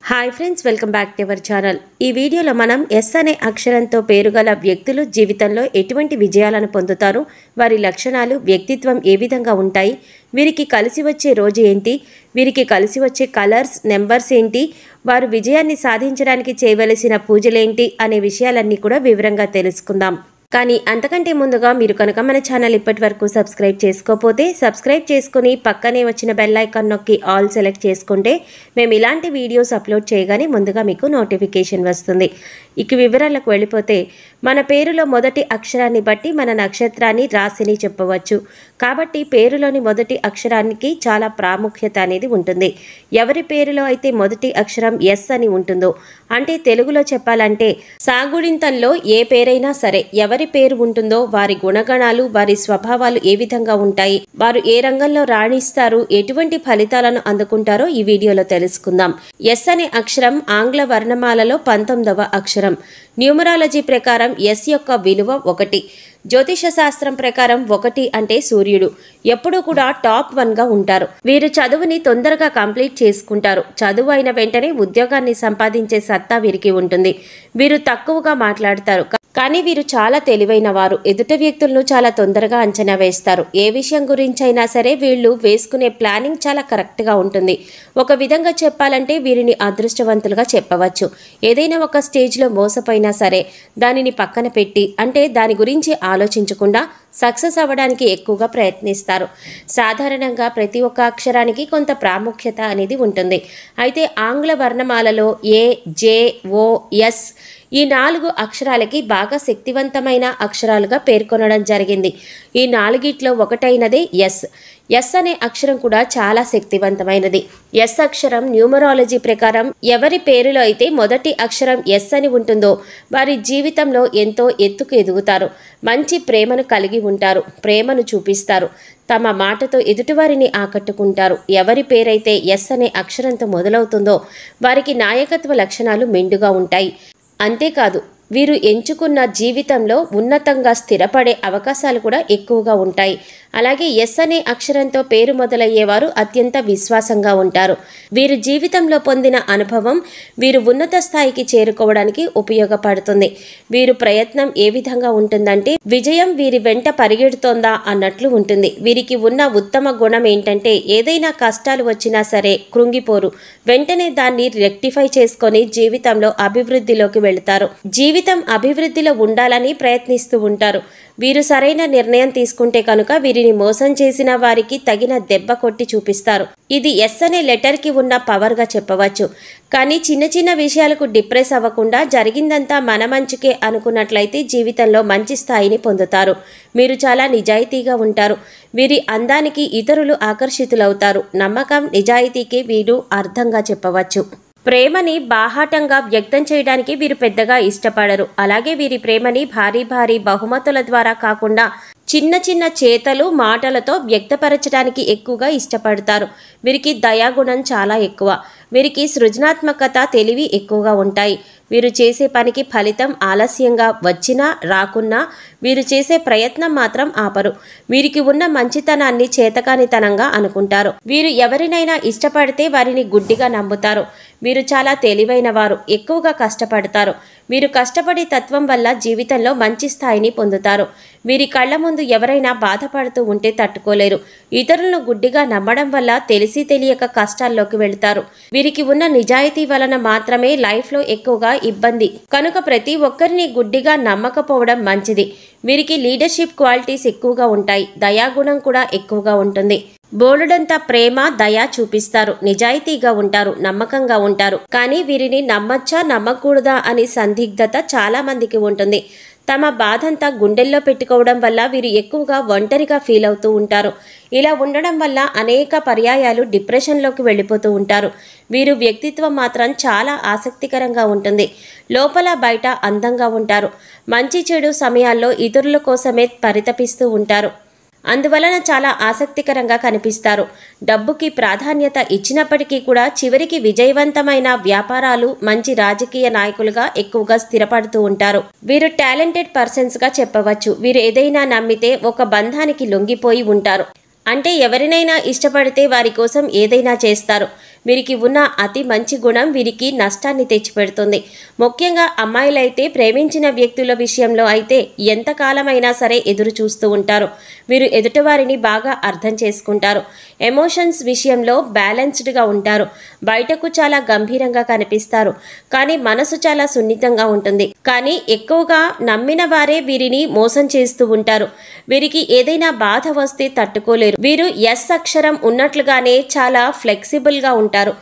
Hi friends, welcome back to our channel. ఈ వీడియోలో మనం ఎస్ అనే అక్షరంతో పేరు గల వ్యక్తులు జీవితంలో ఎటువంటి విజయాలను పొందుతారు, వారి లక్షణాలు, వ్యక్తిత్వం ఏ విధంగా ఉంటాయి, వీరికి కలిసి వచ్చే రోజు ఏంటి, వీరికి కలిసి వచ్చే కలర్స్, నెంబర్స్ ఏంటి, వారు విజయాన్ని సాధించడానికి చేయవలసిన పూజలేంటి అనే విషయాలన్నీ కూడా వివరంగా తెలుసుకుందాం. కానీ అంతకంటే ముందుగా మీరు కనుక మన ఛానల్ ఇప్పటి వరకు సబ్స్క్రైబ్ చేసుకోకపోతే సబ్స్క్రైబ్ చేసుకుని పక్కనే వచ్చిన బెల్ ఐకాన్ నొక్కి ఆల్ సెలెక్ట్ చేసుకుంటే మేము ఇలాంటి వీడియోస్ అప్లోడ్ చేయగానే ముందుగా మీకు నోటిఫికేషన్ వస్తుంది. ఇక వివరాలకు వెళ్ళిపోతే మన పేరులో మొదటి అక్షరాన్ని బట్టి మన నక్షత్రాన్ని, రాశిని చెప్పవచ్చు. కాబట్టి పేరులోని మొదటి అక్షరానికి చాలా ప్రాముఖ్యత అనేది ఉంటుంది. ఎవరి పేరులో అయితే మొదటి అక్షరం ఎస్ అని ఉంటుందో, అంటే తెలుగులో చెప్పాలంటే సాగుడింతంలో ఏ పేరైనా సరే ఎవరి పేరు ఉంటుందో వారి గుణగణాలు, వారి స్వభావాలు ఏ విధంగా ఉంటాయి, వారు ఏ రంగంలో రాణిస్తారు, ఎటువంటి ఫలితాలను అందుకుంటారో ఈ వీడియోలో తెలుసుకుందాం. ఎస్ అనే అక్షరం ఆంగ్ల వర్ణమాలలో 19వ అక్షరం. న్యూమరాలజీ ప్రకారం ఎస్ యొక్క విలువ 1. జ్యోతిష శాస్త్రం ప్రకారం 1 అంటే సూర్యుడు. ఎప్పుడూ కూడా టాప్ 1గా ఉంటారు. వీరు చదువుని తొందరగా కంప్లీట్ చేసుకుంటారు. చదువు అయిన వెంటనే ఉద్యోగాన్ని సంపాదించే సత్తా వీరికి ఉంటుంది. వీరు తక్కువగా మాట్లాడతారు, కానీ వీరు చాలా తెలివైన వారు. ఎదుట వ్యక్తులను చాలా తొందరగా అంచనా వేస్తారు. ఏ విషయం గురించైనా సరే వీళ్ళు వేసుకునే ప్లానింగ్ చాలా కరెక్ట్గా ఉంటుంది. ఒక విధంగా చెప్పాలంటే వీరిని అదృష్టవంతులుగా చెప్పవచ్చు. ఏదైనా ఒక స్టేజ్లో మోసపోయినా సరే దానిని పక్కన పెట్టి, అంటే దాని గురించి ఆలోచించకుండా సక్సెస్ అవ్వడానికి ఎక్కువగా ప్రయత్నిస్తారు. సాధారణంగా ప్రతి ఒక్క అక్షరానికి కొంత ప్రాముఖ్యత అనేది ఉంటుంది. అయితే ఆంగ్ల వర్ణమాలలో ఏ, జే, ఓ, ఎస్ ఈ 4 అక్షరాలకి బాగా శక్తివంతమైన అక్షరాలుగా పేర్కొనడం జరిగింది. ఈ 4గిట్లో ఒకటైనదే ఎస్. ఎస్ అనే అక్షరం కూడా చాలా శక్తివంతమైనది. ఎస్ అక్షరం న్యూమరాలజీ ప్రకారం ఎవరి పేరులో అయితే మొదటి అక్షరం ఎస్ అని ఉంటుందో వారి జీవితంలో ఎంతో ఎత్తుకు ఎదుగుతారు. మంచి ప్రేమను కలిగి ఉంటారు. ప్రేమను చూపిస్తారు. తమ మాటతో ఎదుటివారిని ఆకట్టుకుంటారు. ఎవరి పేరైతే ఎస్ అనే అక్షరంతో మొదలవుతుందో వారికి నాయకత్వ లక్షణాలు మెండుగా ఉంటాయి. అంతేకాదు, వీరు ఎంచుకున్న జీవితంలో ఉన్నతంగా స్థిరపడే అవకాశాలు కూడా ఎక్కువగా ఉంటాయి. అలాగే ఎస్ అనే అక్షరంతో పేరు మొదలయ్యేవారు అత్యంత విశ్వాసంగా ఉంటారు. వీరు జీవితంలో పొందిన అనుభవం వీరు ఉన్నత స్థాయికి చేరుకోవడానికి ఉపయోగపడుతుంది. వీరు ప్రయత్నం ఏ విధంగా ఉంటుందంటే విజయం వీరి వెంట పరిగెడుతోందా అన్నట్లు ఉంటుంది. వీరికి ఉన్న ఉత్తమ గుణం ఏంటంటే ఏదైనా కష్టాలు వచ్చినా సరే కృంగిపోరు. వెంటనే దాన్ని రెక్టిఫై చేసుకొని జీవితంలో అభివృద్ధిలోకి వెళతారు. జీవితం అభివృద్ధిలో ఉండాలని ప్రయత్నిస్తూ ఉంటారు. వీరు సరైన నిర్ణయం తీసుకుంటే కనుక వీరిని మోసం చేసిన వారికి తగిన దెబ్బ కొట్టి చూపిస్తారు. ఇది ఎస్ అనే లెటర్కి ఉన్న పవర్గా చెప్పవచ్చు. కానీ చిన్న చిన్న విషయాలకు డిప్రెస్ అవ్వకుండా జరిగిందంతా మన మంచికే అనుకున్నట్లయితే జీవితంలో మంచి స్థాయిని పొందుతారు. మీరు చాలా నిజాయితీగా ఉంటారు. వీరి అందానికి ఇతరులు ఆకర్షితులవుతారు. నమ్మకం, నిజాయితీకి వీరు అర్థంగా చెప్పవచ్చు. ప్రేమని బాహాటంగా వ్యక్తం చేయడానికి వీరు పెద్దగా ఇష్టపడరు. అలాగే వీరి ప్రేమని భారీ భారీ బహుమతుల ద్వారా కాకుండా చిన్న చిన్న చేతలు, మాటలతో వ్యక్తపరచడానికి ఎక్కువగా ఇష్టపడతారు. వీరికి దయాగుణం చాలా ఎక్కువ. వీరికి సృజనాత్మకత, తెలివి ఎక్కువగా ఉంటాయి. వీరు చేసే పనికి ఫలితం ఆలస్యంగా వచ్చినా రాకున్నా వీరు చేసే ప్రయత్నం మాత్రం ఆపరు. వీరికి ఉన్న మంచితనాన్ని చేతకానితనంగా అనుకుంటారు. వీరు ఎవరినైనా ఇష్టపడితే వారిని గుడ్డిగా నమ్ముతారు. వీరు చాలా తెలివైన వారు. ఎక్కువగా కష్టపడతారు. వీరు కష్టపడే తత్వం వల్ల జీవితంలో మంచి స్థాయిని పొందుతారు. వీరి కళ్ళ ముందు ఎవరైనా బాధపడుతూ ఉంటే తట్టుకోలేరు. ఇతరులను గుడ్డిగా నమ్మడం వల్ల తెలిసి తెలియక కష్టాల్లోకి వెళ్తారు. వీరికి ఉన్న నిజాయితీ వలన మాత్రమే లైఫ్లో ఎక్కువగా ఇబ్బంది కనుక ప్రతి ఒక్కరిని గుడ్డిగా నమ్మకపోవడం మంచిది. వీరికి లీడర్షిప్ క్వాలిటీస్ ఎక్కువగా ఉంటాయి. దయాగుణం కూడా ఎక్కువగా ఉంటుంది. బోలెడంత ప్రేమ, దయ చూపిస్తారు. నిజాయితీగా ఉంటారు. నమ్మకంగా ఉంటారు. కానీ వీరిని నమ్మచ్చా నమ్మకూడదా అని సందిగ్ధత చాలా మందికి ఉంటుంది. తమ బాధంతా గుండెల్లో పెట్టుకోవడం వల్ల వీరు ఎక్కువగా ఒంటరిగా ఫీల్ అవుతూ ఉంటారు. ఇలా ఉండడం వల్ల అనేక పర్యాయాలు డిప్రెషన్లోకి వెళ్ళిపోతూ ఉంటారు. వీరు వ్యక్తిత్వం మాత్రం చాలా ఆసక్తికరంగా ఉంటుంది. లోపల బయట అందంగా ఉంటారు. మంచి చెడు సమయాల్లో ఇతరుల కోసమే పరితపిస్తూ ఉంటారు. అందువలన చాలా ఆసక్తికరంగా కనిపిస్తారు. డబ్బుకి ప్రాధాన్యత ఇచ్చినప్పటికీ కూడా చివరికి విజయవంతమైన వ్యాపారాలు, మంచి రాజకీయ నాయకులుగా ఎక్కువగా స్థిరపడుతూ ఉంటారు. వీరు టాలెంటెడ్ పర్సన్స్గా చెప్పవచ్చు. వీరు ఏదైనా నమ్మితే ఒక బంధానికి లొంగిపోయి ఉంటారు. అంటే ఎవరినైనా ఇష్టపడితే వారి కోసం ఏదైనా చేస్తారు. వీరికి ఉన్న అతి మంచి గుణం వీరికి నష్టాన్ని తెచ్చిపెడుతుంది. ముఖ్యంగా అమ్మాయిలైతే ప్రేమించిన వ్యక్తుల విషయంలో అయితే ఎంతకాలమైనా సరే ఎదురు చూస్తూ ఉంటారు. వీరు ఎదుటివారిని బాగా అర్థం చేసుకుంటారు. ఎమోషన్స్ విషయంలో బ్యాలెన్స్డ్గా ఉంటారు. బయటకు చాలా గంభీరంగా కనిపిస్తారు, కానీ మనసు చాలా సున్నితంగా ఉంటుంది. కానీ ఎక్కువగా నమ్మిన వారే వీరిని మోసం చేస్తూ ఉంటారు. వీరికి ఏదైనా బాధ వస్తే తట్టుకోలేరు. వీరు ఎస్ అక్షరం ఉన్నట్లుగానే చాలా ఫ్లెక్సిబుల్గా ఉంటారు.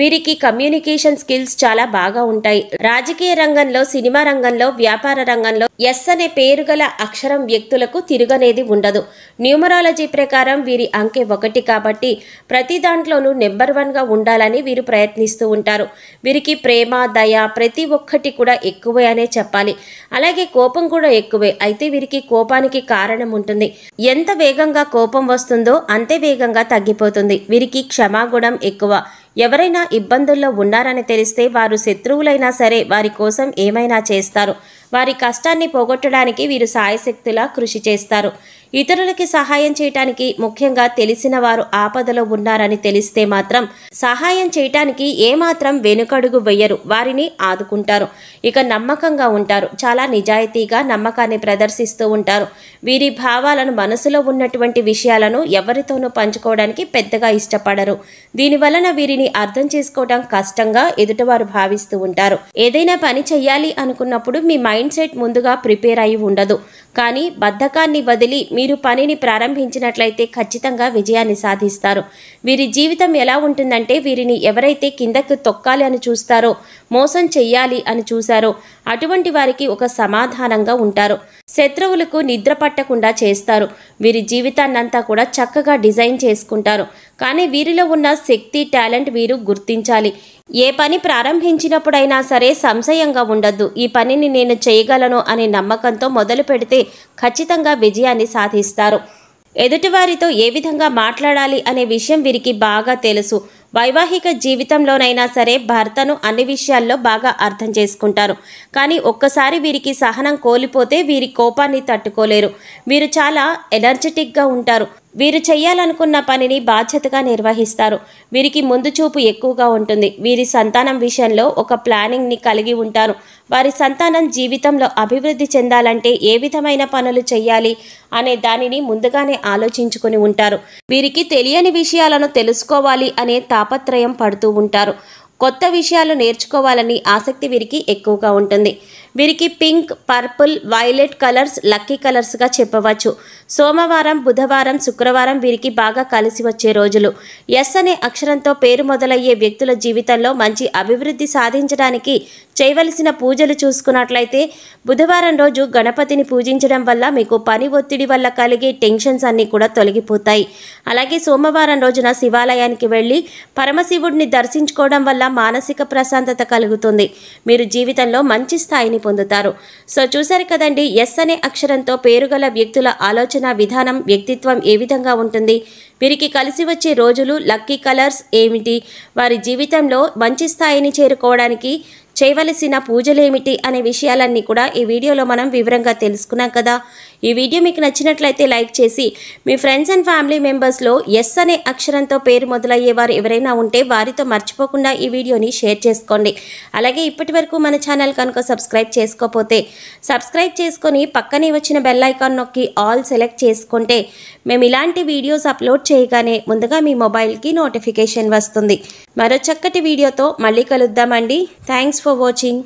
వీరికి కమ్యూనికేషన్ స్కిల్స్ చాలా బాగా ఉంటాయి. రాజకీయ రంగంలో, సినిమా రంగంలో, వ్యాపార రంగంలో ఎస్ అనే పేరు గల అక్షరం వ్యక్తులకు తిరుగనేది ఉండదు. న్యూమరాలజీ ప్రకారం వీరి అంకె 1 కాబట్టి ప్రతి దాంట్లోనూ నెంబర్ 1గా ఉండాలని వీరు ప్రయత్నిస్తూ ఉంటారు. వీరికి ప్రేమ, దయ ప్రతి ఒక్కటి కూడా ఎక్కువే అనే చెప్పాలి. అలాగే కోపం కూడా ఎక్కువే. అయితే వీరికి కోపానికి కారణం ఉంటుంది. ఎంత వేగంగా కోపం వస్తుందో అంతే వేగంగా తగ్గిపోతుంది. వీరికి క్షమాగుణం ఎక్కువ. ఎవరైనా ఇబ్బందుల్లో ఉన్నారని తెలిస్తే వారు శత్రువులైనా సరే వారి కోసం ఏమైనా చేస్తారు. వారి కష్టాన్ని పోగొట్టడానికి వీరు సాయశక్తులా కృషి చేస్తారు. ఇతరులకి సహాయం చేయటానికి, ముఖ్యంగా తెలిసిన వారు ఆపదలో ఉన్నారని తెలిస్తే మాత్రం సహాయం చేయటానికి ఏమాత్రం వెనుకడుగు వేయరు. వారిని ఆదుకుంటారు. ఇక నమ్మకంగా ఉంటారు. చాలా నిజాయితీగా నమ్మకాన్ని ప్రదర్శిస్తూ ఉంటారు. వీరి భావాలను, మనసులో ఉన్నటువంటి విషయాలను ఎవరితోనూ పంచుకోవడానికి పెద్దగా ఇష్టపడరు. దీనివలన వీరిని అర్థం చేసుకోవడం కష్టంగా ఎదుటివారు భావిస్తూ ఉంటారు. ఏదైనా పని చెయ్యాలి అనుకున్నప్పుడు మీ మైండ్ సెట్ ముందుగా ప్రిపేర్ అయి ఉండదు. కానీ బద్ధకాన్ని వదిలి మీరు పనిని ప్రారంభించినట్లయితే ఖచ్చితంగా విజయాన్ని సాధిస్తారు. వీరి జీవితం ఎలా ఉంటుందంటే, వీరిని ఎవరైతే కిందకు తొక్కాలి అని చూస్తారో, మోసం చెయ్యాలి అని చూశారో అటువంటి వారికి ఒక సమాధానంగా ఉంటారు. శత్రువులకు నిద్ర పట్టకుండా చేస్తారు. వీరి జీవితాన్నంతా కూడా చక్కగా డిజైన్ చేసుకుంటారు. కానీ వీరిలో ఉన్న శక్తి, టాలెంట్ వీరు గుర్తించాలి. ఏ పని ప్రారంభించినప్పుడైనా సరే సంశయంగా ఉండద్దు. ఈ పనిని నేను చేయగలను అనే నమ్మకంతో మొదలు పెడితే ఖచ్చితంగా విజయాన్ని సాధిస్తారు. ఎదుటివారితో ఏ విధంగా మాట్లాడాలి అనే విషయం వీరికి బాగా తెలుసు. వైవాహిక జీవితంలోనైనా సరే భర్తను అన్ని విషయాల్లో బాగా అర్థం చేసుకుంటారు. కానీ ఒక్కసారి వీరికి సహనం కోల్పోతే వీరి కోపాన్ని తట్టుకోలేరు. వీరు చాలా ఎనర్జెటిక్గా ఉంటారు. వీరు చేయాలనుకున్న పనిని బాధ్యతగా నిర్వహిస్తారు. వీరికి ముందు చూపు ఎక్కువగా ఉంటుంది. వీరి సంతానం విషయంలో ఒక ప్లానింగ్ని కలిగి ఉంటారు. వారి సంతానం జీవితంలో అభివృద్ధి చెందాలంటే ఏ విధమైన పనులు చేయాలి అనే దానిని ముందుగానే ఆలోచించుకుని ఉంటారు. వీరికి తెలియని విషయాలను తెలుసుకోవాలి అనే తాపత్రయం పడుతూ ఉంటారు. కొత్త విషయాలు నేర్చుకోవాలని ఆసక్తి వీరికి ఎక్కువగా ఉంటుంది. వీరికి pink, purple, violet colours lucky కలర్స్గా చెప్పవచ్చు. సోమవారం, బుధవారం, శుక్రవారం వీరికి బాగా కలిసి వచ్చే రోజులు. ఎస్ అనే అక్షరంతో పేరు మొదలయ్యే వ్యక్తుల జీవితంలో మంచి అభివృద్ధి సాధించడానికి చేయవలసిన పూజలు చూసుకున్నట్లయితే, బుధవారం రోజు గణపతిని పూజించడం వల్ల మీకు పని ఒత్తిడి వల్ల కలిగే టెన్షన్స్ అన్నీ కూడా తొలగిపోతాయి. అలాగే సోమవారం రోజున శివాలయానికి వెళ్ళి పరమశివుడిని దర్శించుకోవడం వల్ల మానసిక ప్రశాంతత కలుగుతుంది. మీరు జీవితంలో మంచి స్థాయిని పొందుతారు. సో చూశారు కదండి, ఎస్ అనే అక్షరంతో పేరుగల వ్యక్తుల ఆలోచన విధానం, వ్యక్తిత్వం ఏ విధంగా ఉంటుంది, వీరికి కలిసి వచ్చే రోజులు, లక్కీ కలర్స్ ఏమిటి, వారి జీవితంలో మంచి స్థాయిని చేరుకోవడానికి చేయవలసిన పూజలేమిటి అనే విషయాలన్నీ కూడా ఈ వీడియోలో మనం వివరంగా తెలుసుకున్నాం కదా. ఈ వీడియో మీకు నచ్చినట్లయితే లైక్ చేసి మీ ఫ్రెండ్స్ అండ్ ఫ్యామిలీ మెంబర్స్లో ఎస్ అనే అక్షరంతో పేరు మొదలయ్యేవారు ఎవరైనా ఉంటే వారితో మర్చిపోకుండా ఈ వీడియోని షేర్ చేసుకోండి. అలాగే ఇప్పటి వరకు మన ఛానల్ కనుక సబ్స్క్రైబ్ చేసుకోకపోతే సబ్స్క్రైబ్ చేసుకొని పక్కనే వచ్చిన బెల్ ఐకాన్ నొక్కి ఆల్ సెలెక్ట్ చేసుకుంటే మేము ఇలాంటి వీడియోస్ అప్లోడ్ చేయగానే ముందుగా మీ మొబైల్కి నోటిఫికేషన్ వస్తుంది. మరో చక్కటి వీడియోతో మళ్ళీ కలుద్దామండి. Thanks for watching.